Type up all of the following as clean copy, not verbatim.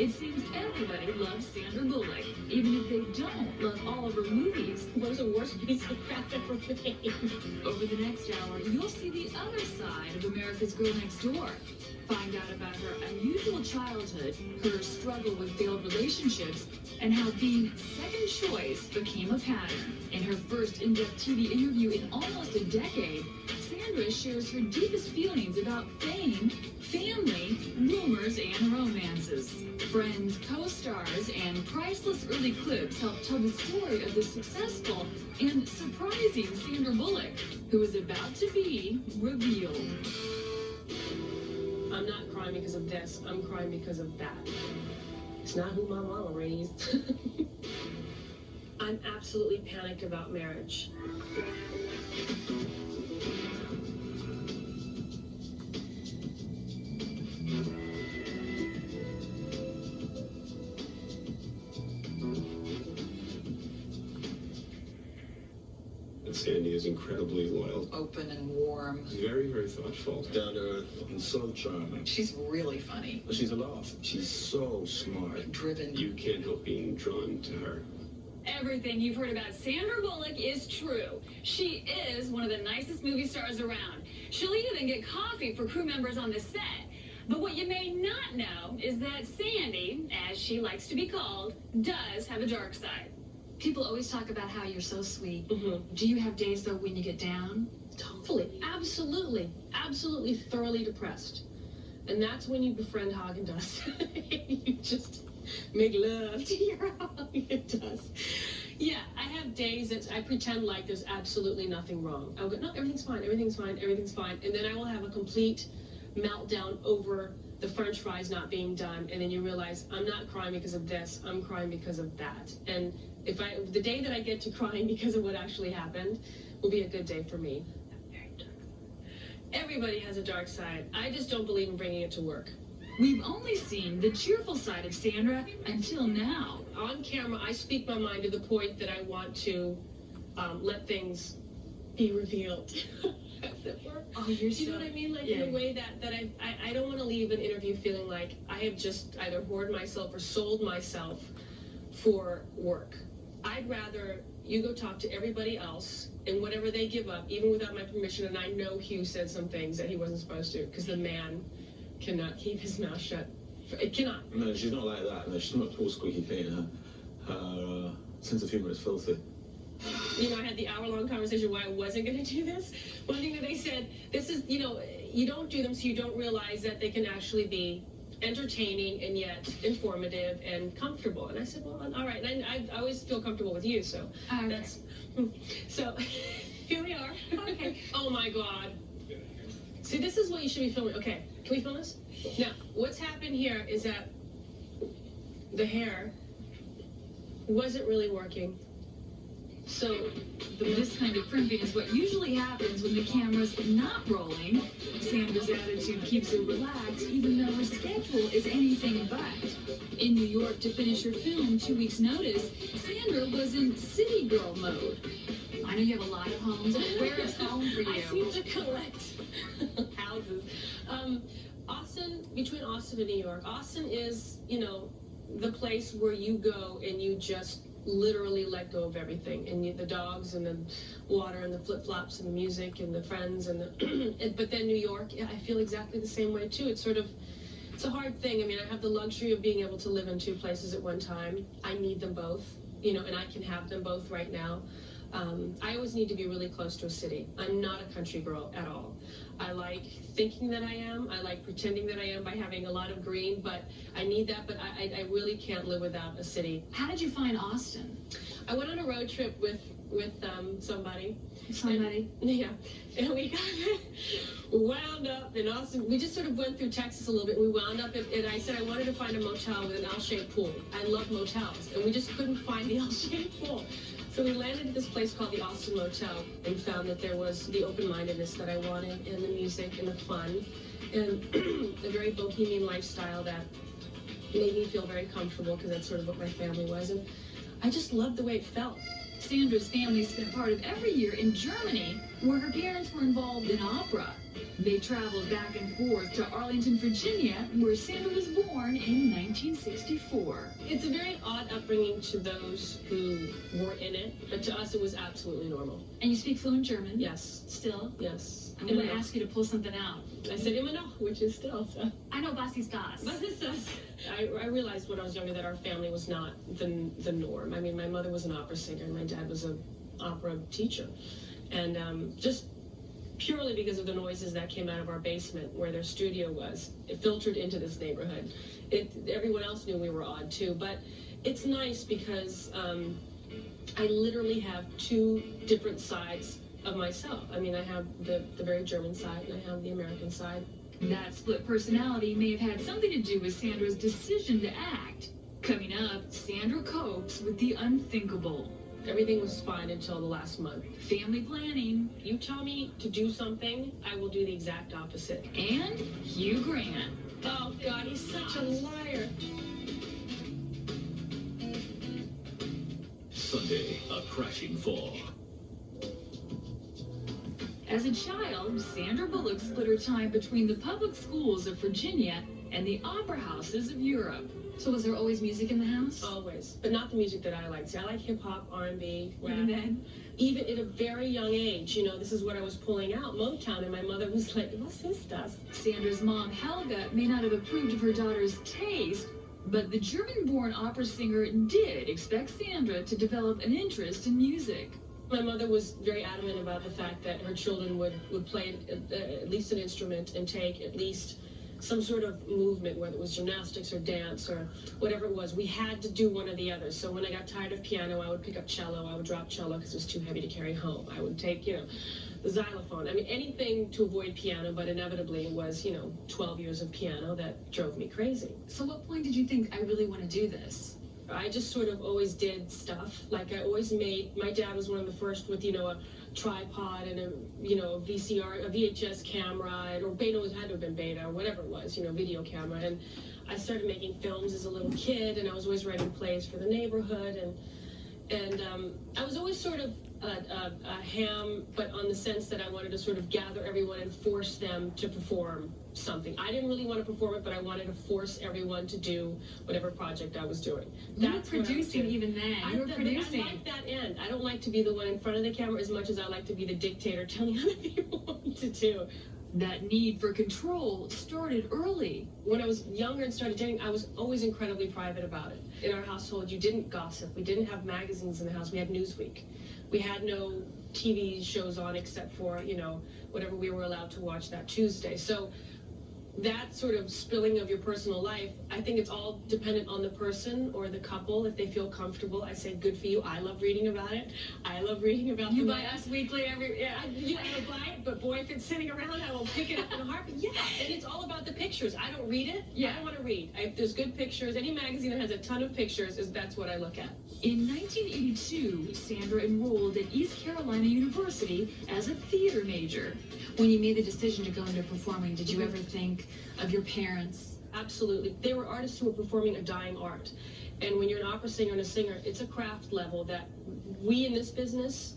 It seems everybody loves Sandra Bullock, even if they don't love all of her movies. Was the worst piece of crap ever made. Over the next hour, you'll see the other side of America's Girl Next Door. Find out about her unusual childhood, her struggle with failed relationships, and how being second choice became a pattern. In her first in-depth TV interview in almost a decade, Sandra shares her deepest feelings about fame, family, rumors, and romances. Friends, co-stars, and priceless early clips help tell the story of the successful and surprising Sandra Bullock, who is about to be revealed. I'm not crying because of this. I'm crying because of that. It's not who my mama raised. I'm absolutely panicked about marriage. Sandy is incredibly loyal. Open and warm. Very, very thoughtful. Down to earth and so charming. She's really funny. She's a laugh. She's so smart. Driven. You can't help being drawn to her. Everything you've heard about Sandra Bullock is true. She is one of the nicest movie stars around. She'll even get coffee for crew members on the set. But what you may not know is that Sandy, as she likes to be called, does have a dark side. People always talk about how you're so sweet. Mm-hmm. Do you have days, though, when you get down? Totally. Absolutely thoroughly depressed. And that's when you befriend Haagen-Dazs. You just make love to your Haagen-Dazs. Yeah, I have days that I pretend like there's absolutely nothing wrong. I'll go, no, everything's fine, everything's fine, everything's fine. And then I will have a complete meltdown over the French fries not being done. And then you realize, I'm not crying because of this, I'm crying because of that. And the day that I get to crying because of what actually happened will be a good day for me. Very dark. Everybody has a dark side. I just don't believe in bringing it to work. We've only seen the cheerful side of Sandra until now. On camera, I speak my mind to the point that I want to let things be revealed. Oh, you're Do you know what I mean? Like, in a way that I don't want to leave an interview feeling like I have just either hoarded myself or sold myself for work. I'd rather you go talk to everybody else and whatever they give up, even without my permission, and I know Hugh said some things that he wasn't supposed to, because the man cannot keep his mouth shut. It cannot. No, she's not like that. No, she's not all squeaky clean. Her sense of humor is filthy. You know, I had the hour-long conversation why I wasn't going to do this. One thing that they said, this is, you know, you don't do them so you don't realize that they can actually be entertaining and yet informative and comfortable. And I said, well, all right. And I always feel comfortable with you, so that's... So, here we are. Okay. Oh, my God. See, this is what you should be filming. Okay, can we film this? Now, what's happened here is that the hair wasn't really working. So this kind of crimping is what usually happens when the camera's not rolling. Sandra's attitude keeps her relaxed, even though her schedule is anything but. In New York to finish her film 2 weeks' notice, Sandra was in city girl mode. I know you have a lot of homes. Where is home for you? I seem to collect houses. Austin, between Austin and New York. Austin is, you know, the place where you go and you just literally let go of everything, and the dogs and the water and the flip-flops and the music and the friends and the but then New York, yeah, I feel exactly the same way too. It's a hard thing. I mean, I have the luxury of being able to live in two places at one time. I need them both, you know, and I can have them both right now. I always need to be really close to a city. I'm not a country girl at all. I like thinking that I am. I like pretending that I am by having a lot of green, but I need that, but I really can't live without a city. How did you find Austin? I went on a road trip with somebody. Somebody? Yeah. And we got wound up in Austin. We just sort of went through Texas a little bit. We wound up and I said I wanted to find a motel with an L-shaped pool. I love motels, and we just couldn't find the L-shaped pool. So we landed at this place called the Austin Motel and found that there was the open-mindedness that I wanted, and the music and the fun, and a very bohemian lifestyle that made me feel very comfortable, because that's sort of what my family was. And I just loved the way it felt. Sandra's family spent part of every year in Germany, where her parents were involved in opera. They traveled back and forth to Arlington, Virginia, where Sandra was born in 1964. It's a very odd upbringing to those who were in it, but to us it was absolutely normal. And you speak fluent German? Yes. Still? Yes. I'm going to ask you to pull something out. I said immer noch, which is still. So. I know was ist das. But this is, I realized when I was younger that our family was not the norm. I mean, my mother was an opera singer and my dad was an opera teacher. And just purely because of the noises that came out of our basement where their studio was, it filtered into this neighborhood. Everyone else knew we were odd too, but it's nice because I literally have two different sides of myself. I mean, I have the very German side and I have the American side. That split personality may have had something to do with Sandra's decision to act. Coming up, Sandra copes with the unthinkable. Everything was fine until the last month. Family planning. You tell me to do something, I will do the exact opposite. And Hugh Grant. Oh, God, he's such a liar. Sunday, a crashing fall. As a child, Sandra Bullock split her time between the public schools of Virginia and the opera houses of Europe. So was there always music in the house? Always, but not the music that I like. See, I like hip-hop, R&B, rap. Even then? Even at a very young age, you know, this is what I was pulling out, Motown, and my mother was like, what's this stuff? Sandra's mom, Helga, may not have approved of her daughter's taste, but the German-born opera singer did expect Sandra to develop an interest in music. My mother was very adamant about the fact that her children would play at least an instrument and take at least some sort of movement, whether it was gymnastics or dance or whatever it was. We had to do one or the other. So when I got tired of piano, I would pick up cello. I would drop cello because it was too heavy to carry home. I would take, you know, the xylophone. I mean, anything to avoid piano, but inevitably it was, you know, 12 years of piano that drove me crazy. So what point did you think, I really want to do this? I just sort of always did stuff. Like I always made, my dad was one of the first with, you know, a tripod and a, you know, VCR, a VHS camera, or beta, it had to have been beta, or whatever it was, you know, video camera. And I started making films as a little kid, and I was always writing plays for the neighborhood, and I was always sort of a ham, but on the sense that I wanted to sort of gather everyone and force them to perform something. I didn't really want to perform it, but I wanted to force everyone to do whatever project I was doing. You were producing even then. You were producing. I like that end. I don't like to be the one in front of the camera as much as I like to be the dictator telling other people what to do. That need for control started early. When I was younger and started dating, I was always incredibly private about it. In our household, you didn't gossip. We didn't have magazines in the house. We had Newsweek. We had no TV shows on except for, you know, whatever we were allowed to watch that Tuesday. So that sort of spilling of your personal life, I think it's all dependent on the person or the couple. If they feel comfortable, I say good for you. I love reading about it. I love reading about You buy Us Weekly every, yeah. I don't buy it, but boy, if it's sitting around, I will pick it up in a heartbeat. Yeah, and it's all about the pictures. I don't read it. Yeah. I don't want to read. If there's good pictures, any magazine that has a ton of pictures, that's what I look at. In 1982, Sandra enrolled at East Carolina University as a theater major. When you made the decision to go into performing, did you ever think of your parents? Absolutely. They were artists who were performing a dying art. And when you're an opera singer and a singer, it's a craft level that we in this business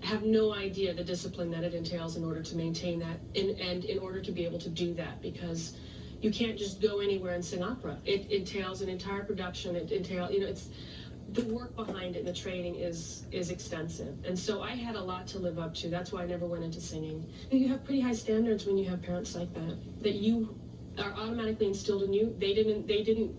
have no idea the discipline that it entails in order to maintain that and in order to be able to do that, because you can't just go anywhere and sing opera. It entails an entire production. It entails, you know, it's the work behind it and the training is extensive. And so I had a lot to live up to. That's why I never went into singing. You have pretty high standards when you have parents like that you are automatically instilled in you. They didn't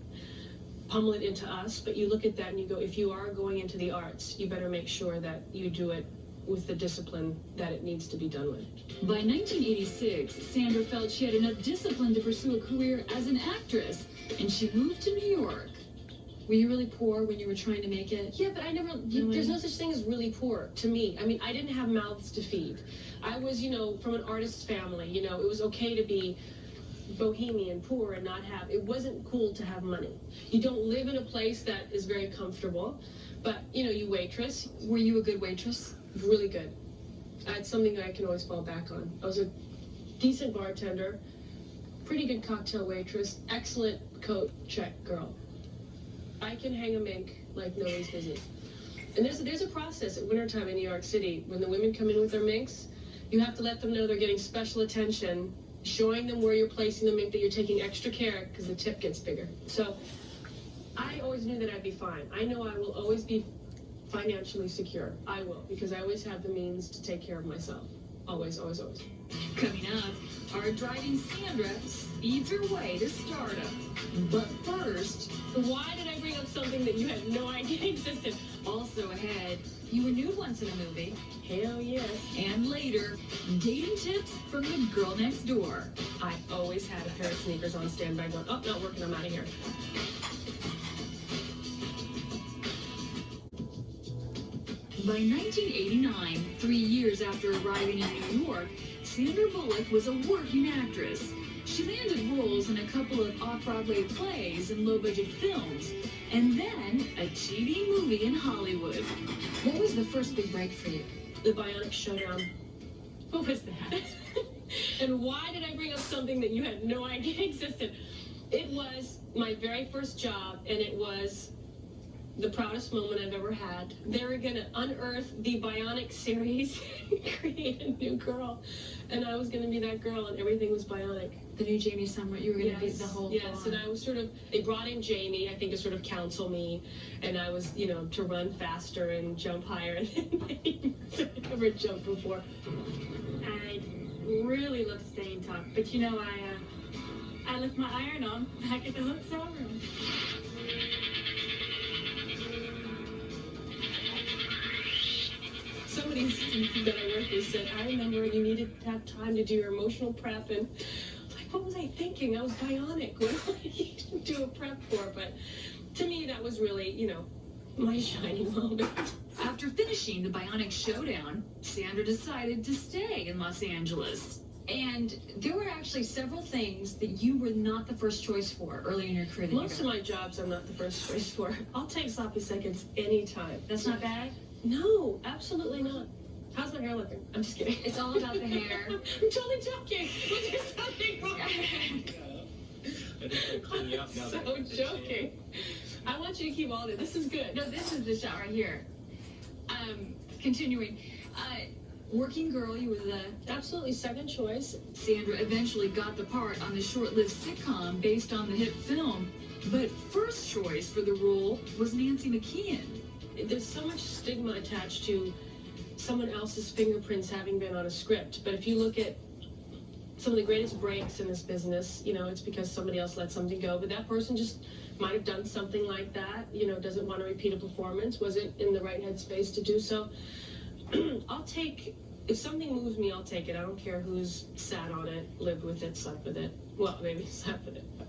pummel it into us, but you look at that and you go, if you are going into the arts, you better make sure that you do it with the discipline that it needs to be done with. By 1986, Sandra felt she had enough discipline to pursue a career as an actress, and she moved to New York. Were you really poor when you were trying to make it? Yeah, but I never, there's no such thing as really poor to me. I mean, I didn't have mouths to feed. I was, you know, from an artist's family, you know, it was okay to be bohemian, poor, and not have, it wasn't cool to have money. You don't live in a place that is very comfortable, but, you know, you waitress. Were you a good waitress? Really good. I had something that I can always fall back on. I was a decent bartender, pretty good cocktail waitress, excellent coat check girl. I can hang a mink like nobody's business. And there's a process at wintertime in New York City when the women come in with their minks. You have to let them know they're getting special attention, showing them where you're placing them, that you're taking extra care because the tip gets bigger. So I always knew that I'd be fine. I know I will always be financially secure. I will, because I always have the means to take care of myself. Always, always, always. Coming up, our driving Sandra speeds her way to stardom. But first, Why did I bring up something that you had no idea existed? also ahead, you were nude once in a movie. Hell yes. And later, dating tips from the girl next door. I always had a pair of sneakers on standby going, oh, not working, I'm out of here. By 1989, 3 years after arriving in New York, Sandra Bullock was a working actress. She landed roles in a couple of off-Broadway plays and low-budget films, and then a TV movie in Hollywood. What was the first big break for you? The Bionic Showdown. What was that? And why did I bring up something that you had no idea existed? It was my very first job, and it was the proudest moment I've ever had. They were going to unearth the Bionic series and create a new girl. And I was going to be that girl, and everything was Bionic. The new Jamie Summer, you were going to be the whole Yes, and I was sort of, they brought in Jamie, I think, to sort of counsel me. And I was, you know, to run faster and jump higher than I ever jumped before. I'd really love to stay in touch, but you know, I left my iron on back at the hotel room. Somebody that I worked with said, I remember you needed to have time to do your emotional prep, and like, what was I thinking? I was bionic. What do I need to do a prep for? But to me, that was really, you know, my shining moment. After finishing the Bionic Showdown, Sandra decided to stay in Los Angeles. And there were actually several things that you were not the first choice for early in your career. Most of my jobs I'm not the first choice for. I'll take sloppy seconds anytime. That's not bad? No, absolutely not. How's my hair looking? I'm just kidding. It's all about the hair. I'm totally joking. Was there something wrong? I think I'll clean you up now. So joking. I want you to keep all of it. This is good. No, this is the shot right here. Continuing. Working girl, you were the... Absolutely second choice. Sandra eventually got the part on the short-lived sitcom based on the hit film. But first choice for the role was Nancy McKeon. There's so much stigma attached to someone else's fingerprints having been on a script. But if you look at some of the greatest breaks in this business, you know, it's because somebody else let something go. But that person just might have done something like that, you know, doesn't want to repeat a performance, wasn't in the right headspace to do so. I'll take, if something moves me, I'll take it. I don't care who's sat on it, lived with it, slept with it. Well, maybe slept with it, but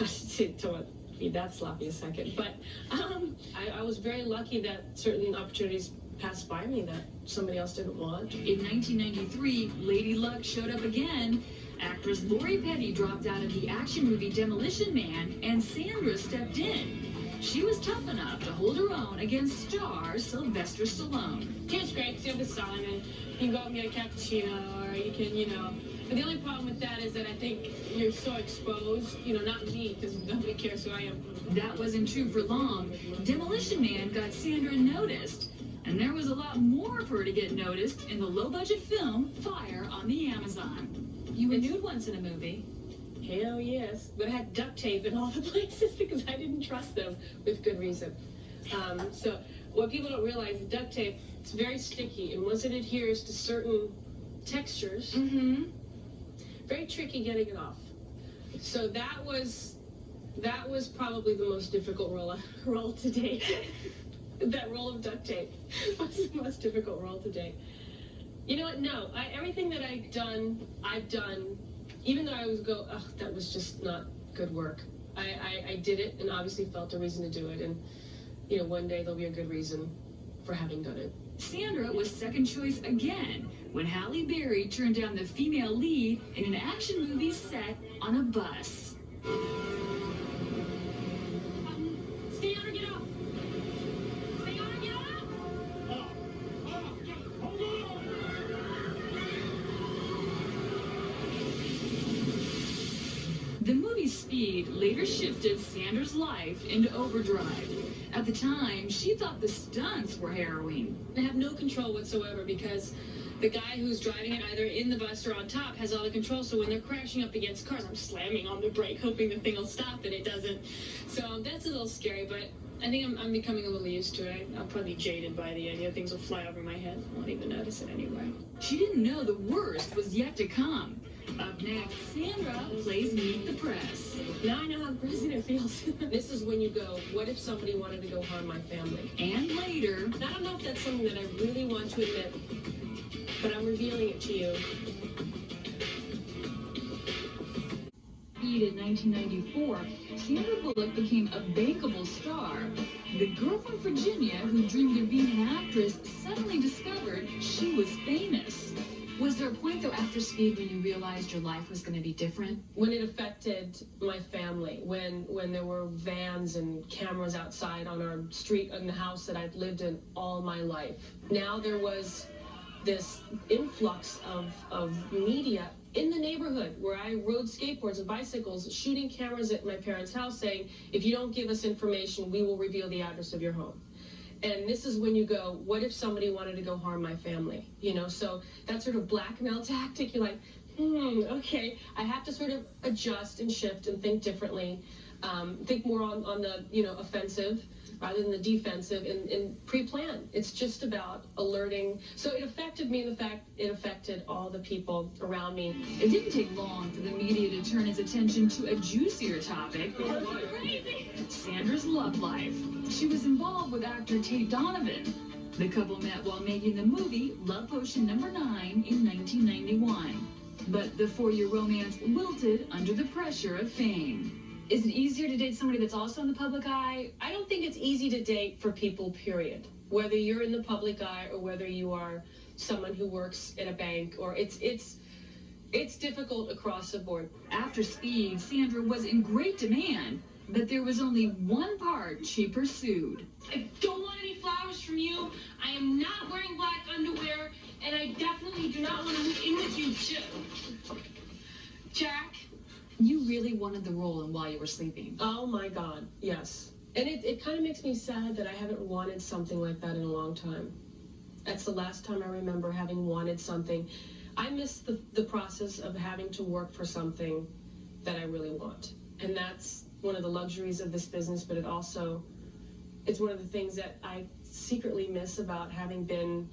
I don't be that sloppy a second. But I was very lucky that certain opportunities passed by me that somebody else didn't want. In 1993, Lady Luck showed up again. Actress Lori Petty dropped out of the action movie Demolition Man, and Sandra stepped in. She was tough enough to hold her own against star Sylvester Stallone. It's great because you have the sun and you can go out and get a cappuccino, or you can, you know. But the only problem with that is that I think you're so exposed, you know, not me, because nobody cares who I am. That wasn't true for long. Demolition Man got Sandra noticed, and there was a lot more for her to get noticed in the low-budget film Fire on the Amazon. You were nude once in a movie. Hell yes, but I had duct tape in all the places because I didn't trust them with good reason. So what people don't realize is duct tape, it's very sticky, and once it adheres to certain textures, very tricky getting it off. So that was probably the most difficult roll to date. That roll of duct tape was the most difficult roll to date. You know what? No, everything that I've done. Even though I always go, oh, that was just not good work. I did it and obviously felt a reason to do it. And, you know, one day there'll be a good reason for having done it. Sandra was second choice again when Halle Berry turned down the female lead in an action movie set on a bus. Stay on or get off. Stay on or get off. The movie's speed later shifted Sandra's life into overdrive. At the time, she thought the stunts were harrowing. I have no control whatsoever because The guy who's driving it, either in the bus or on top, has all the control. So when they're crashing up against cars, I'm slamming on the brake, hoping the thing will stop, and it doesn't. So that's a little scary, but I think I'm becoming a little used to it. I'm probably jaded by the idea things will fly over my head. I won't even notice it anyway. She didn't know the worst was yet to come. Up next, Sandra plays Meet the Press. Now I know how the president feels. This is when you go, what if somebody wanted to go harm my family? And later, And I don't know if that's something that I really want to admit, but I'm revealing it to you. in 1994, Sandra Bullock became a bankable star. The girl from Virginia who dreamed of being an actress suddenly discovered she was famous. Was there a point, though, after Speed when you realized your life was going to be different? When it affected my family, when there were vans and cameras outside on our street in the house that I'd lived in all my life. Now there was this influx of media in the neighborhood where I rode skateboards and bicycles, shooting cameras at my parents' house saying, if you don't give us information, we will reveal the address of your home. And this is when you go, what if somebody wanted to go harm my family? You know, so that sort of blackmail tactic, you're like, okay, I have to sort of adjust and shift and think differently. Think more on the, offensive rather than the defensive and pre-plan. It's just about alerting. So it affected me in the fact it affected all the people around me. It didn't take long for the media to turn its attention to a juicier topic, Sandra's love life. She was involved with actor Tate Donovan. The couple met while making the movie Love Potion No. 9 in 1991. But the 4-year romance wilted under the pressure of fame. Is it easier to date somebody that's also in the public eye? I don't think it's easy to date for people, period. Whether you're in the public eye or whether you are someone who works at a bank, or it's difficult across the board. After Speed, Sandra was in great demand, but there was only one part she pursued. I don't want any flowers from you. I am not wearing black underwear, and I definitely do not want to move in with you, Jack. You really wanted the role in While You Were Sleeping. Oh my God, yes. And it kind of makes me sad that I haven't wanted something like that in a long time. That's the last time I remember having wanted something. I miss the process of having to work for something that I really want. And that's one of the luxuries of this business, but it's one of the things that I secretly miss about having been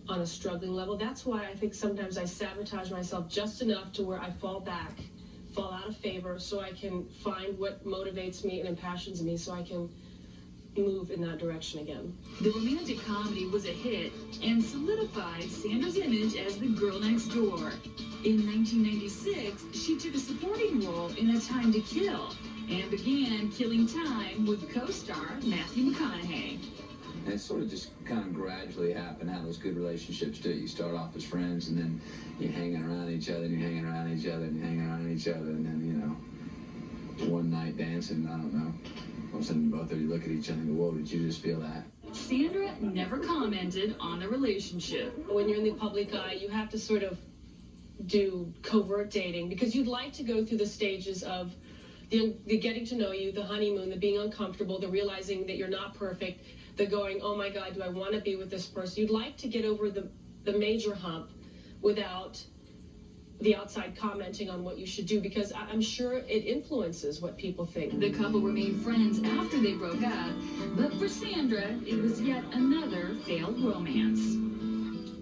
on a struggling level. That's why I think sometimes I sabotage myself just enough to where I fall out of favor, so I can find what motivates me and impassions me, so I can move in that direction again. The romantic comedy was a hit and solidified Sandra's image as the girl next door. In 1996, she took a supporting role in A Time to Kill and began killing time with co-star Matthew McConaughey. And it sort of just kind of gradually happened, how those good relationships do. You start off as friends, and then you're hanging around each other, and you're hanging around each other, and you're hanging around each other, and then, one night dancing, I don't know. All of a sudden, both of you look at each other and go, whoa, did you just feel that? Sandra never commented on the relationship. When you're in the public eye, you have to sort of do covert dating, because you'd like to go through the stages of the getting to know you, the honeymoon, the being uncomfortable, the realizing that you're not perfect, the going, oh my God, do I want to be with this person? You'd like to get over the major hump without the outside commenting on what you should do, because I'm sure it influences what people think. The couple remained friends after they broke up, but for Sandra, it was yet another failed romance.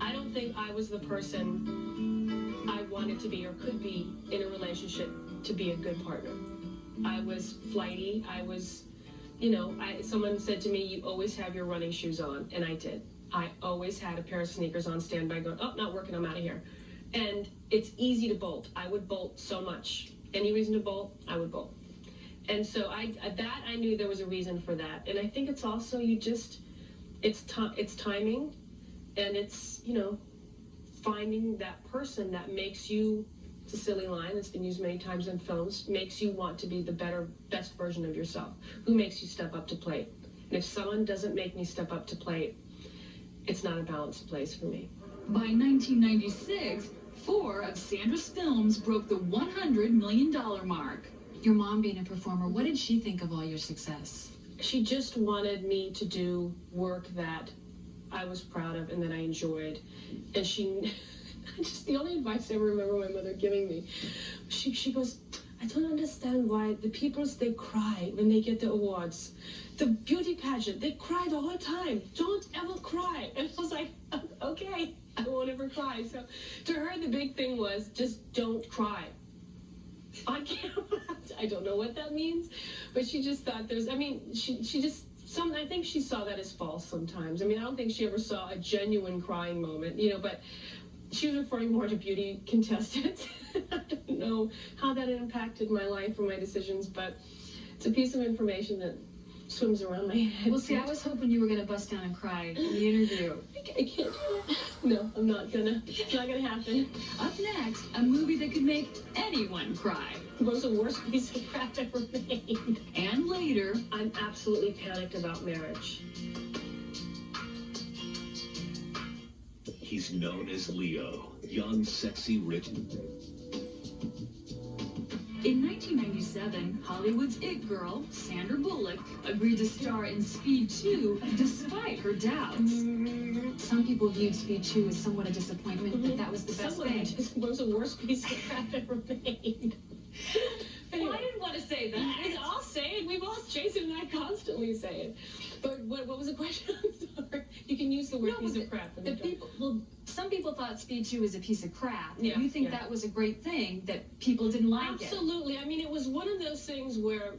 I don't think I was the person I wanted to be or could be in a relationship to be a good partner. I was flighty. I was, someone said to me, you always have your running shoes on, and I did. I always had a pair of sneakers on standby going, oh, not working, I'm out of here. And it's easy to bolt. I would bolt so much. Any reason to bolt, I would bolt. And so I knew there was a reason for that. And I think it's also it's timing, and it's, finding that person that makes you, it's a silly line that's been used many times in films, makes you want to be the best version of yourself. Who makes you step up to plate? And if someone doesn't make me step up to plate, it's not a balanced place for me. By 1996, 4 of Sandra's films broke the $100 million mark. Your mom being a performer, what did she think of all your success? She just wanted me to do work that I was proud of and that I enjoyed. And she, just the only advice I ever remember my mother giving me, she goes, I don't understand why the peoples, they cry when they get the awards. The beauty pageant, they cry the whole time. Don't ever cry. And I was like, okay, I won't ever cry. So to her, the big thing was just don't cry on camera. I don't know what that means, but she just thought I think she saw that as false sometimes. I mean, I don't think she ever saw a genuine crying moment, but she was referring more to beauty contestants. I don't know how that impacted my life or my decisions, but it's a piece of information that swims around my head. Well, see, I was hoping you were going to bust down and cry in the interview. I can't do that. No, I'm not gonna. It's not gonna happen. Up next, a movie that could make anyone cry. It was the worst piece of crap ever made. And later, I'm absolutely panicked about marriage. He's known as Leo, young, sexy, rich. In 1997, Hollywood's it girl, Sandra Bullock, agreed to star in Speed 2 despite her doubts. Some people viewed Speed 2 as somewhat a disappointment, but that was the best thing. It was the worst piece of crap ever made. Anyway. Well, I didn't want to say that. I'll say it. We've all, Jason and I constantly say it. But what was the question? I'm sorry. You can use the word piece of crap. Some people thought Speed 2 was a piece of crap. Yeah, You think that was a great thing, that people didn't like it. Absolutely. I mean, it was one of those things where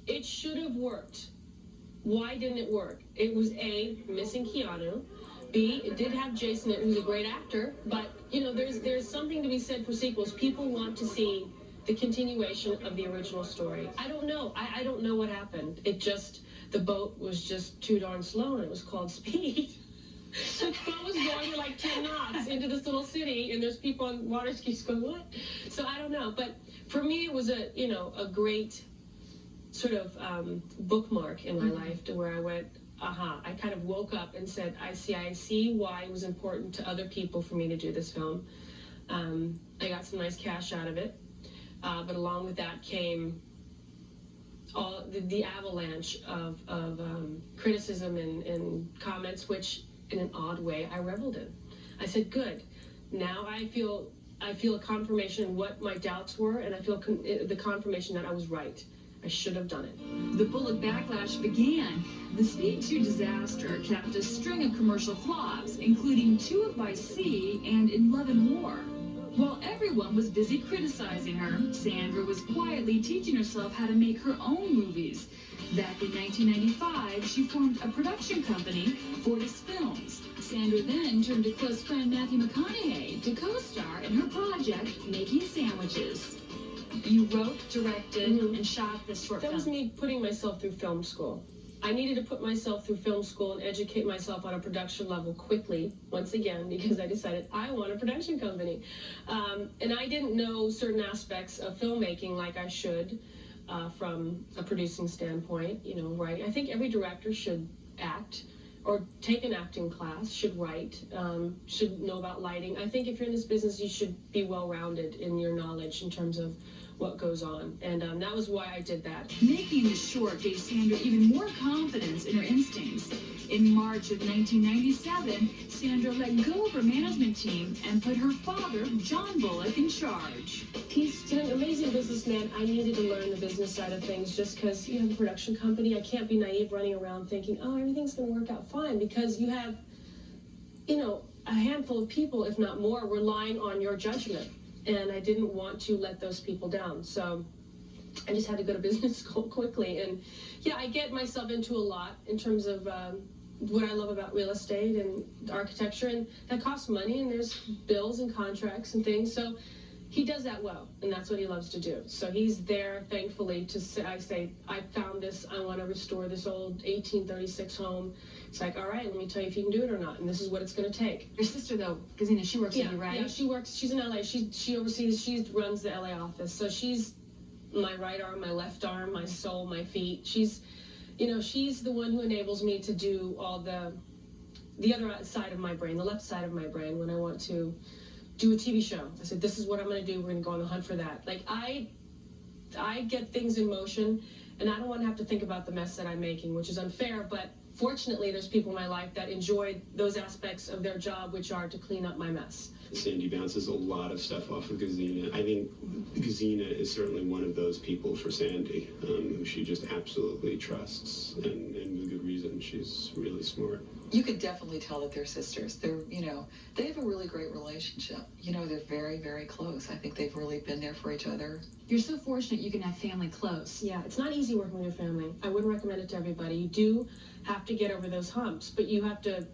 it should have worked. Why didn't it work? It was A, missing Keanu. B, it did have Jason, who's a great actor. But, there's something to be said for sequels. People want to see the continuation of the original story. I don't know. I don't know what happened. The boat was just too darn slow, and it was called Speed. The boat was going at like 10 knots into this little city, and there's people on water skis going, what? So I don't know. But for me, it was a great sort of bookmark in my life to where I went, I kind of woke up and said, I see why it was important to other people for me to do this film. I got some nice cash out of it. But along with that came all the avalanche of criticism and comments, which in an odd way I reveled in. I said, good. Now I feel a confirmation of what my doubts were, and I feel the confirmation that I was right. I should have done it. The Bullock backlash began. The Speed 2 disaster capped a string of commercial flops, including 2 of By Sea and In Love and War. While everyone was busy criticizing her, Sandra was quietly teaching herself how to make her own movies. Back in 1995, she formed a production company, Fortis Films. Sandra then turned to close friend Matthew McConaughey to co-star in her project, Making Sandwiches. You wrote, directed, and shot this short film. That was me putting myself through film school. I needed to put myself through film school and educate myself on a production level quickly, once again, because I decided I want a production company. And I didn't know certain aspects of filmmaking like I should from a producing standpoint, writing. I think every director should act or take an acting class, should write, should know about lighting. I think if you're in this business, you should be well-rounded in your knowledge in terms of what goes on. And that was why I did that. Making the short gave Sandra even more confidence in her instincts. In March of 1997, Sandra let go of her management team and put her father, John Bullock, in charge. He's an amazing businessman. I needed to learn the business side of things just because you have a production company. I can't be naive running around thinking, everything's going to work out fine, because you have, a handful of people, if not more, relying on your judgment. And I didn't want to let those people down. So I just had to go to business school quickly. And I get myself into a lot in terms of what I love about real estate and architecture. And that costs money, and there's bills and contracts and things. So he does that well, and that's what he loves to do. So he's there, thankfully, to say, I found this, I want to restore this old 1836 home. It's like, all right, let me tell you if you can do it or not, and this is what it's going to take. Your sister, though, Gazina, she works with you, right? Yeah, she works, she's in LA. She oversees, she runs the LA office. So she's my right arm, my left arm, my soul, my feet. She's the one who enables me to do all the other side of my brain, the left side of my brain, when I want to do a TV show. I said, this is what I'm going to do. We're going to go on the hunt for that. Like, I get things in motion, and I don't want to have to think about the mess that I'm making, which is unfair, but fortunately, there's people in my life that enjoyed those aspects of their job, which are to clean up my mess. Sandy bounces a lot of stuff off of Gazina. I think Gazina is certainly one of those people for Sandy, who she just absolutely trusts, and with good reason. She's really smart. You could definitely tell that they're sisters. They're, they have a really great relationship. They're very, very close. I think they've really been there for each other. You're so fortunate you can have family close. Yeah, it's not easy working with your family. I wouldn't recommend it to everybody. You do have to get over those humps, but you have to.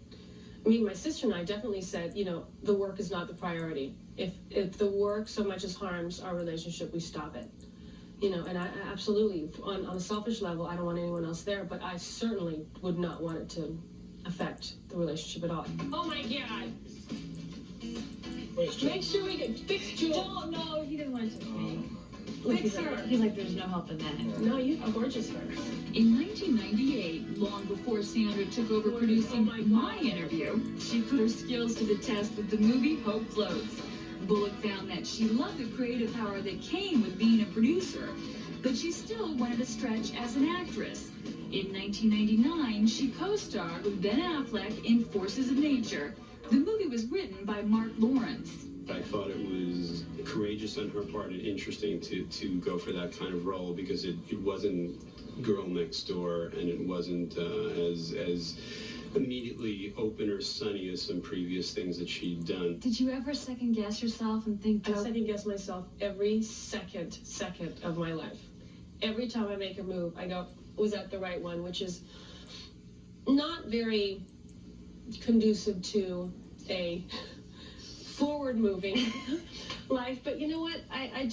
My sister and I definitely said, the work is not the priority. If the work so much as harms our relationship, we stop it. And I absolutely, on a selfish level, I don't want anyone else there, but I certainly would not want it to affect the relationship at all. Oh my God. Make sure we get fixed, Jules. No, he didn't want to. Fix her. He's like, there's no help in that. No, you gorgeous her. In 1998, long before Sandra took over producing My Interview, she put her skills to the test with the movie Hope Floats. Bullock found that she loved the creative power that came with being a producer, but she still wanted to stretch as an actress. In 1999, she co-starred with Ben Affleck in Forces of Nature. The movie was written by Mark Lawrence. I thought it was courageous on her part and interesting to go for that kind of role, because it wasn't Girl Next Door, and it wasn't as immediately open or sunny as some previous things that she'd done. Did you ever second guess yourself and think, I second guess myself every second of my life. Every time I make a move, I go, was that the right one? Which is not very conducive to a forward-moving life, but you know what? I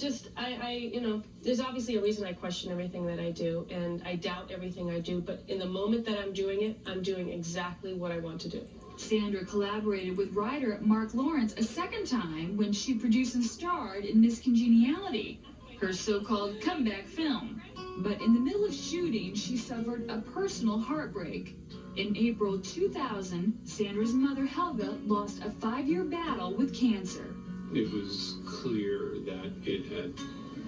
there's obviously a reason I question everything that I do, and I doubt everything I do, but in the moment that I'm doing it, I'm doing exactly what I want to do. Sandra collaborated with writer Mark Lawrence a second time when she produced and starred in Miss Congeniality, her so-called comeback film. But in the middle of shooting, she suffered a personal heartbreak. In April 2000, Sandra's mother, Helga, lost a 5-year battle with cancer. It was clear that it had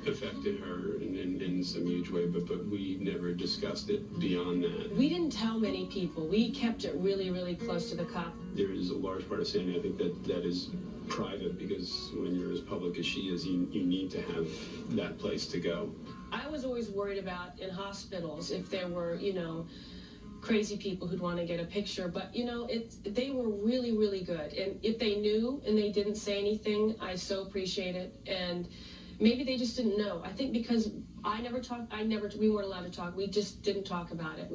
affected her in some huge way, but we never discussed it beyond that. We didn't tell many people. We kept it really, really close to the cup. There is a large part of Sandy, I think, that is private, because when you're as public as she is, you need to have that place to go. I was always worried about in hospitals if there were, crazy people who'd want to get a picture, but they were really, really good. And if they knew and they didn't say anything, I so appreciate it. And maybe they just didn't know. I think because we weren't allowed to talk. We just didn't talk about it.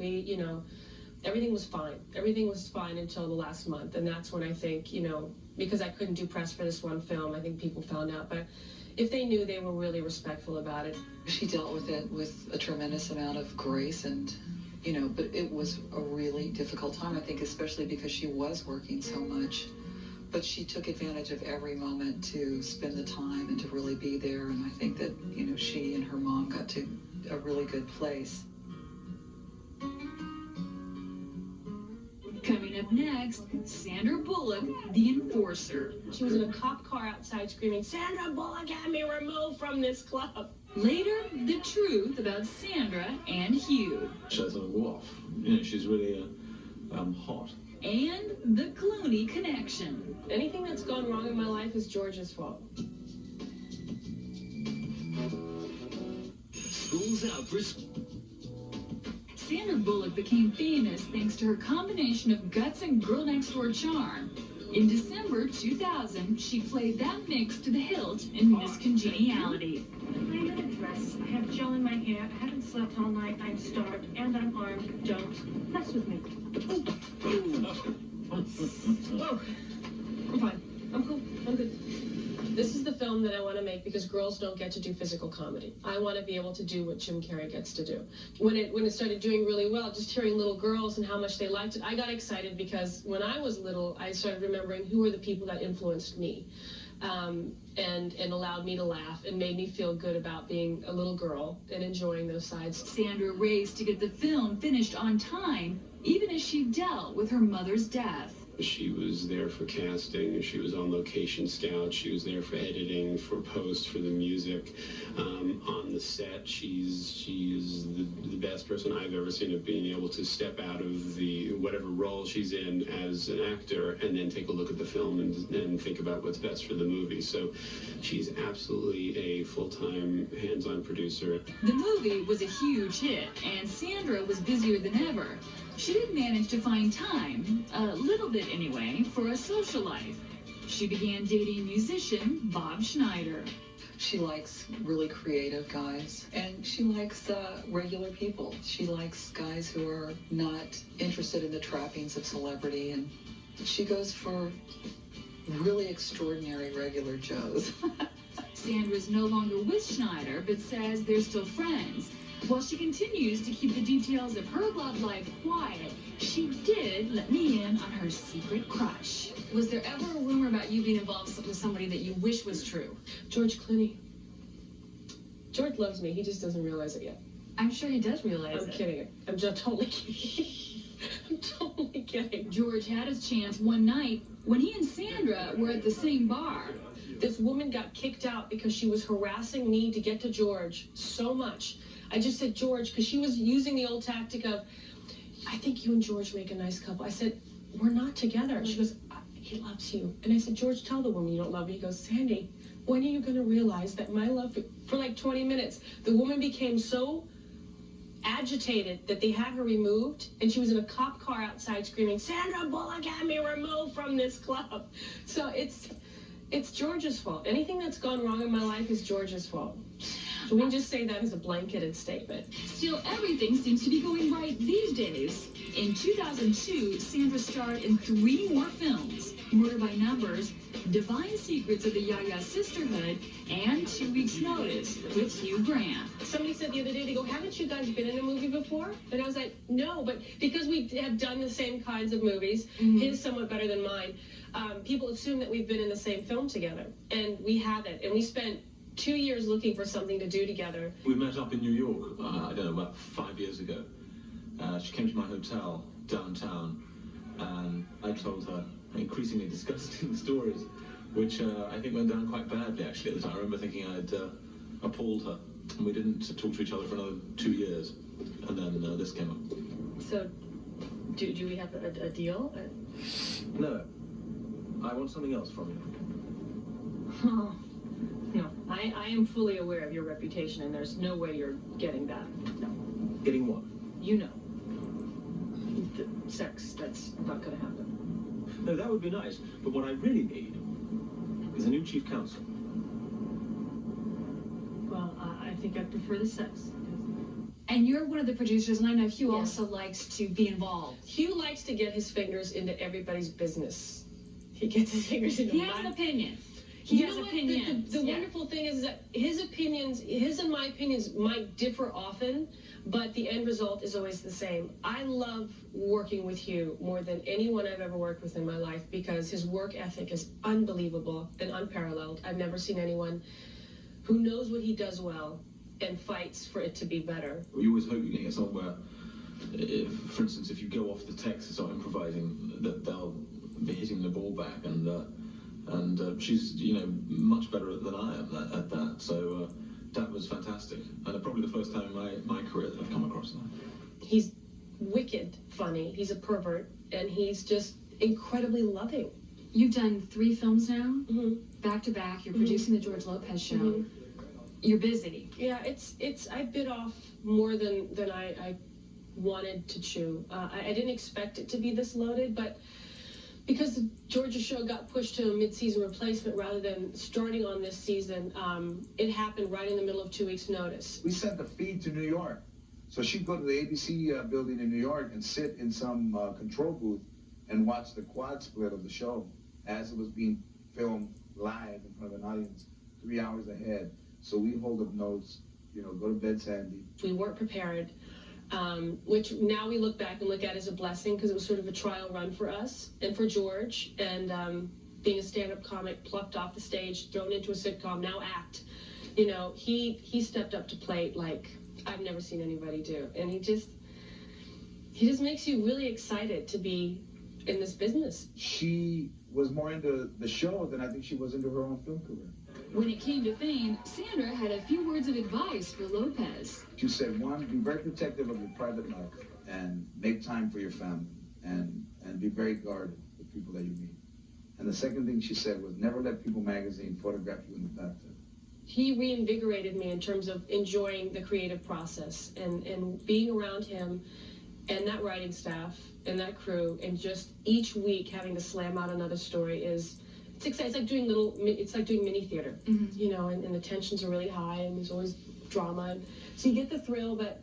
Everything was fine. Everything was fine until the last month. And that's when I think, because I couldn't do press for this one film, I think people found out. But if they knew, they were really respectful about it. She dealt with it with a tremendous amount of grace, and but it was a really difficult time, I think, especially because she was working so much. But she took advantage of every moment to spend the time and to really be there. And I think that, she and her mom got to a really good place. Coming up next, Sandra Bullock, the enforcer. She was in a cop car outside screaming, "Sandra Bullock had me removed from this club." Later, the truth about Sandra and Hugh. She doesn't go off. She's really hot. And the Clooney connection. Anything that's gone wrong in my life is George's fault. School's out for Sandra Bullock became famous thanks to her combination of guts and girl next door charm. In December 2000, she played that mix to the hilt in Miss Congeniality. I'm in a dress. I have gel in my hair. I haven't slept all night. I'm starved and I'm armed. Don't mess with me. Oh, I'm fine. I'm cool. I'm good. This is the film that I want to make because girls don't get to do physical comedy. I want to be able to do what Jim Carrey gets to do. When it started doing really well, just hearing little girls and how much they liked it, I got excited because when I was little, I started remembering who were the people that influenced me. And allowed me to laugh and made me feel good about being a little girl and enjoying those sides. Sandra raced to get the film finished on time, even as she dealt with her mother's death. She was there for casting, she was on location scout, she was there for editing, for post, for the music. On the set, she's the best person I've ever seen of being able to step out of the whatever role she's in as an actor and then take a look at the film and think about what's best for the movie. So she's absolutely a full-time, hands-on producer. The movie was a huge hit, and Sandra was busier than ever. She did manage to find time, a little bit anyway, for a social life. She began dating musician Bob Schneider. She likes really creative guys, and she likes regular people. She likes guys who are not interested in the trappings of celebrity, and she goes for really extraordinary regular Joes. Sandra's no longer with Schneider, but says they're still friends. While she continues to keep the details of her love life quiet, she did let me in on her secret crush. Was there ever a rumor about you being involved with somebody that you wish was true? George Clooney. George loves me. He just doesn't realize it yet. I'm sure he does realize it. I'm kidding. I'm just totally kidding. I'm totally kidding. George had his chance one night when he and Sandra were at the same bar. This woman got kicked out because she was harassing me to get to George so much. I just said, George, because she was using the old tactic of, I think you and George make a nice couple. I said, we're not together. She goes, he loves you. And I said, George, tell the woman you don't love me. He goes, Sandy, when are you going to realize that my love for like 20 minutes, the woman became so agitated that they had her removed, and she was in a cop car outside screaming, Sandra Bullock had me removed from this club. So it's George's fault. Anything that's gone wrong in my life is George's fault. So we can just say that as a blanketed statement. Still, everything seems to be going right these days. In 2002, Sandra starred in 3 more films: Murder by Numbers, Divine Secrets of the Yaya Sisterhood, and 2 Weeks Notice with Hugh Grant. Somebody said the other day, they go, haven't you guys been in a movie before? And I was like, no, but because we have done the same kinds of movies, his somewhat better than mine, people assume that we've been in the same film together, and we haven't. And we spent 2 years looking for something to do together. We met up in New York, I don't know, about 5 years ago. She came to my hotel downtown, and I told her increasingly disgusting stories, which I think went down quite badly, actually, at the time. I remember thinking I'd appalled her, and we didn't talk to each other for another 2 years, and then this came up. So, do we have a deal? No. I want something else from you. Oh. No, I am fully aware of your reputation, and there's no way you're getting that. No. Getting what? You know. The sex, that's not going to happen. No, that would be nice, but what I really need is a new chief counsel. Well, I think I prefer the sex. And you're one of the producers, and I know Hugh also likes to be involved. Hugh likes to get his fingers into everybody's business. He gets his fingers into He has an opinion. He has opinions. The wonderful thing is that his opinions, his and my opinions might differ often, but the end result is always the same. I love working with Hugh more than anyone I've ever worked with in my life because his work ethic is unbelievable and unparalleled. I've never seen anyone who knows what he does well and fights for it to be better. You always hope you can get somewhere, for instance, if you go off the text and start improvising, that they'll be hitting the ball back, and she's, much better than I am at that. So that was fantastic, and probably the first time in my career that I've come across that. He's wicked funny. He's a pervert, and he's just incredibly loving. You've done 3 films now, back to back. You're producing the George Lopez show. You're busy. Yeah, I bit off more than I wanted to chew. I didn't expect it to be this loaded, but because the Georgia show got pushed to a mid-season replacement rather than starting on this season, it happened right in the middle of 2 weeks' notice. We sent the feed to New York. So she'd go to the ABC building in New York and sit in some control booth and watch the quad split of the show as it was being filmed live in front of an audience 3 hours ahead. So we hold up notes, go to bed, Sandy. We weren't prepared. Which now we look back and look at as a blessing because it was sort of a trial run for us and for George, and being a stand-up comic, plucked off the stage, thrown into a sitcom, now act. He stepped up to plate like I've never seen anybody do, and he just makes you really excited to be in this business. She was more into the show than I think she was into her own film career. When it came to fame, Sandra had a few words of advice for Lopez. She said, one, be very protective of your private life and make time for your family and be very guarded with people that you meet. And the second thing she said was, never let People magazine photograph you in the bathtub. He reinvigorated me in terms of enjoying the creative process and being around him and that writing staff and that crew, and just each week having to slam out another story it's exciting. It's like doing mini theater, you know, and the tensions are really high and there's always drama. And so you get the thrill, but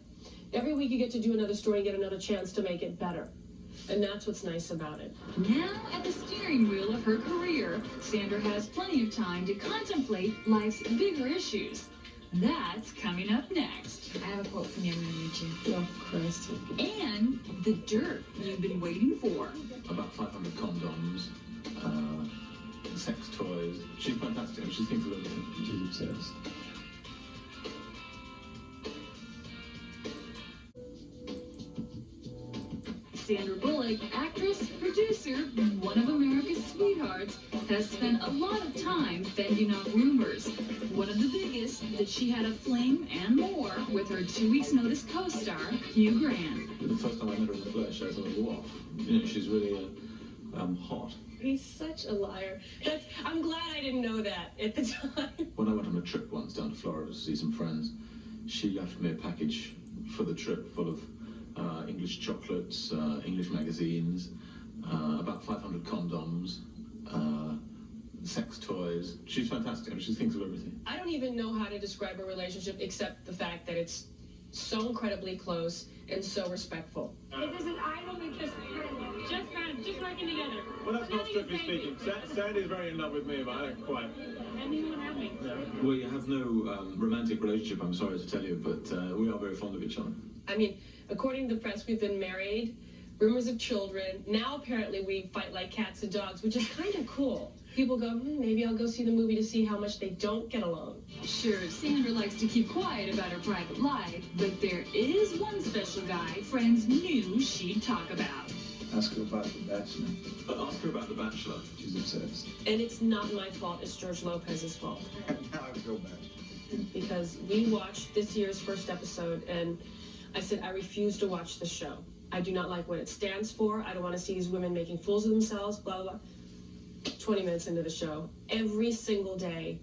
every week you get to do another story and get another chance to make it better. And that's what's nice about it. Now at the steering wheel of her career, Sandra has plenty of time to contemplate life's bigger issues. That's coming up next. I have a quote from you. I'm going to read you. Oh, Christ. And the dirt you've been waiting for. About 500 condoms, sex toys. She's fantastic. She thinks of everything. She's obsessed. Sandra Bullock, actress, producer, one of America's sweethearts, has spent a lot of time fending off rumors. One of the biggest, that she had a fling and more with her 2 weeks' notice co-star, Hugh Grant. The first time I met her in the flesh, I thought, wow, you know, she's really hot. He's such a liar. I'm glad I didn't know that at the time. When I went on a trip once down to Florida to see some friends, she left me a package for the trip full of English chocolates, English magazines, about 500 condoms, sex toys. She's fantastic. I mean, she thinks of everything. I don't even know how to describe a relationship except the fact that it's so incredibly close and so respectful. This is idly just friends, just working together. Well, that's not strictly speaking. Sandy's very in love with me, but I don't quite. And you won't have me. Well, you have no romantic relationship, I'm sorry to tell you, but we are very fond of each other. I mean, according to the press, we've been married, rumors of children. Now, apparently, we fight like cats and dogs, which is kind of cool. People go, maybe I'll go see the movie to see how much they don't get along. Sure, Sandra likes to keep quiet about her private life, but there is one special guy friends knew she'd talk about. Ask her about The Bachelor. Ask her about The Bachelor. She's obsessed. And it's not my fault, it's George Lopez's fault. Now I feel bad. Because we watched this year's first episode, and I said, I refuse to watch the show. I do not like what it stands for. I don't want to see these women making fools of themselves, blah, blah, blah. 20 minutes into the show, every single day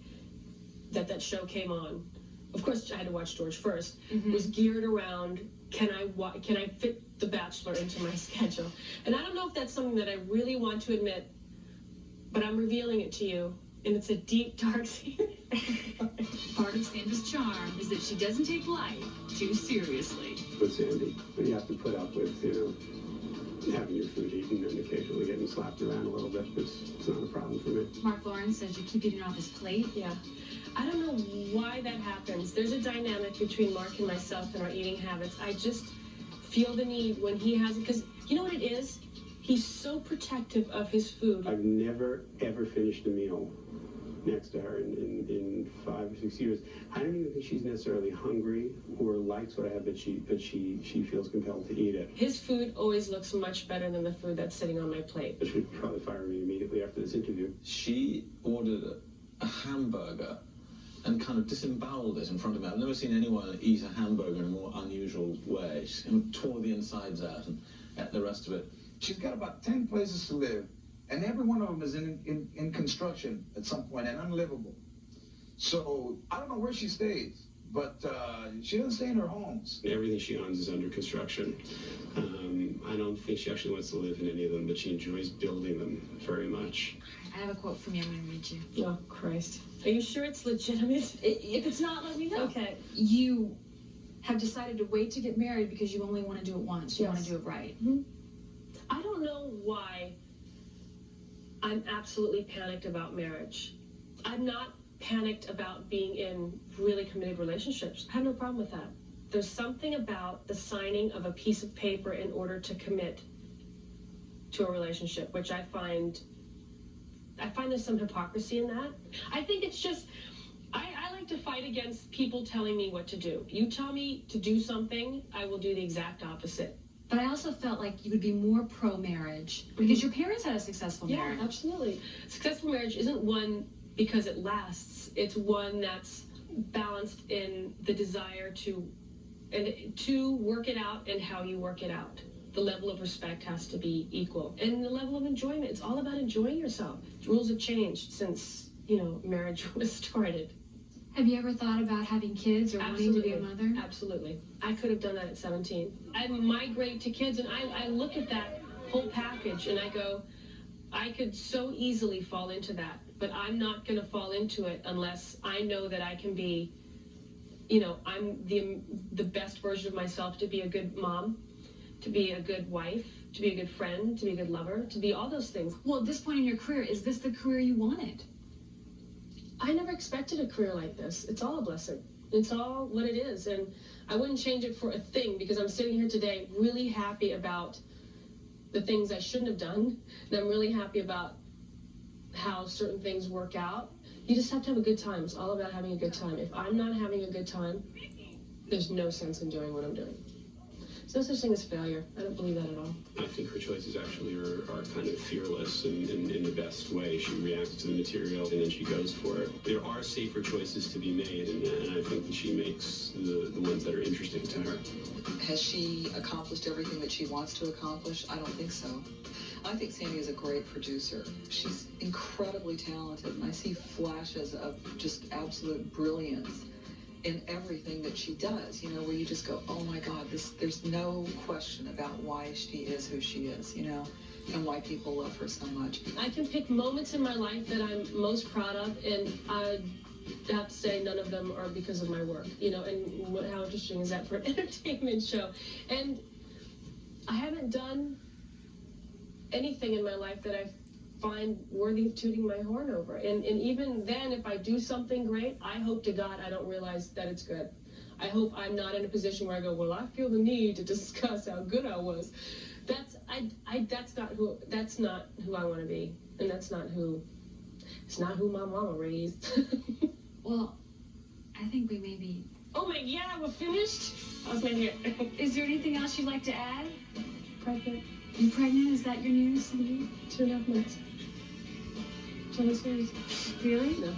that show came on, of course I had to watch George first, was geared around, can I fit The Bachelor into my schedule? And I don't know if that's something that I really want to admit, but I'm revealing it to you, and it's a deep, dark secret. Part of Sandra's charm is that she doesn't take life too seriously. With Sandy, but you have to put up with, you know, having your food eaten and occasionally getting slapped around a little bit. It's not a problem for me. Mark Lawrence says you keep eating off his plate. Yeah. I don't know why that happens. There's a dynamic between Mark and myself and our eating habits. I just feel the need when he has it, because you know what it is? He's so protective of his food. I've never, ever finished a meal next to her in 5 or 6 years. I don't even think she's necessarily hungry or likes what I have, but she feels compelled to eat it. His food always looks much better than the food that's sitting on my plate. She would probably fire me immediately after this interview. She ordered a hamburger and kind of disemboweled it in front of me. I've never seen anyone eat a hamburger in a more unusual way. She kind of tore the insides out and ate the rest of it. She's got about 10 places to live, and every one of them is in construction at some point and unlivable. So I don't know where she stays, but she doesn't stay in her homes. Everything she owns is under construction. I don't think she actually wants to live in any of them, but she enjoys building them very much. I have a quote from you. I'm going to read you. Oh, Christ. Are you sure it's legitimate? If it's not, let me know. Okay. You have decided to wait to get married because you only want to do it once. You want to do it right. I don't know why I'm absolutely panicked about marriage. I'm not panicked about being in really committed relationships. I have no problem with that. There's something about the signing of a piece of paper in order to commit to a relationship, which I find there's some hypocrisy in that. I think it's just, I like to fight against people telling me what to do. You tell me to do something, I will do the exact opposite. But I also felt like you would be more pro-marriage because your parents had a successful marriage. Yeah, absolutely. Successful marriage isn't one because it lasts. It's one that's balanced in the desire to work it out and how you work it out. The level of respect has to be equal. And the level of enjoyment, it's all about enjoying yourself. The rules have changed since, marriage was started. Have you ever thought about having kids or wanting to be a mother? Absolutely. I could have done that at 17. I migrate to kids, and I look at that whole package, and I go, I could so easily fall into that, but I'm not going to fall into it unless I know that I can be, I'm the best version of myself to be a good mom, to be a good wife, to be a good friend, to be a good lover, to be all those things. Well, at this point in your career, is this the career you wanted? I never expected a career like this. It's all a blessing. It's all what it is. And I wouldn't change it for a thing, because I'm sitting here today really happy about the things I shouldn't have done. And I'm really happy about how certain things work out. You just have to have a good time. It's all about having a good time. If I'm not having a good time, there's no sense in doing what I'm doing. There's no such thing as failure. I don't believe that at all. I think her choices actually are kind of fearless in the best way. She reacts to the material and then she goes for it. There are safer choices to be made, and I think that she makes the ones that are interesting to her. Has she accomplished everything that she wants to accomplish? I don't think so. I think Sandy is a great producer. She's incredibly talented, and I see flashes of just absolute brilliance in everything that she does, where you just go, oh my God, there's no question about why she is who she is, and why people love her so much. I can pick moments in my life that I'm most proud of, and I have to say none of them are because of my work, and how interesting is that for an entertainment show? And I haven't done anything in my life that I find worthy of tooting my horn over. And even then, if I do something great, I hope to God I don't realize that it's good. I hope I'm not in a position where I go, well, I feel the need to discuss how good I was. That's not who I want to be. And it's not who my mama raised. Well, I think we may be... Oh my, yeah, we're finished? I was right here. Is there anything else you'd like to add? Pregnant. You pregnant? Is that your news? 2.5 months. Tell me serious. Really? No.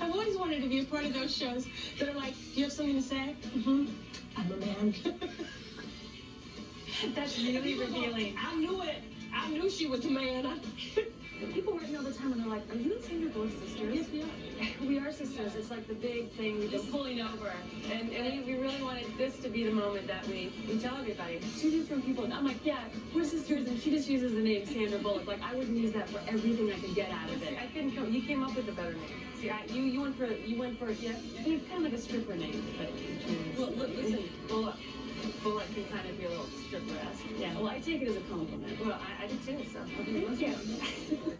I've always wanted to be a part of those shows that are like, do you have something to say? Mm-hmm. I'm a man. That's really revealing. I knew it. I knew she was a man. People write me all the time and they're like, are you and Sandra Bullock sisters? Yes, we are. We are sisters. It's like the big thing we've been pulling over. And we really wanted this to be the moment that we tell everybody. 2 different people. And I'm like, yeah, we're sisters. And she just uses the name Sandra Bullock. Like, I wouldn't use that for everything I could get out of it. I couldn't come. You came up with a better name. See, you went for yeah. It's kind of like a stripper name. But, well, listen. Bullock can kind of be a little stripper-esque. Yeah, well, I take it as a compliment. Well, I do too, so. Okay, thank you.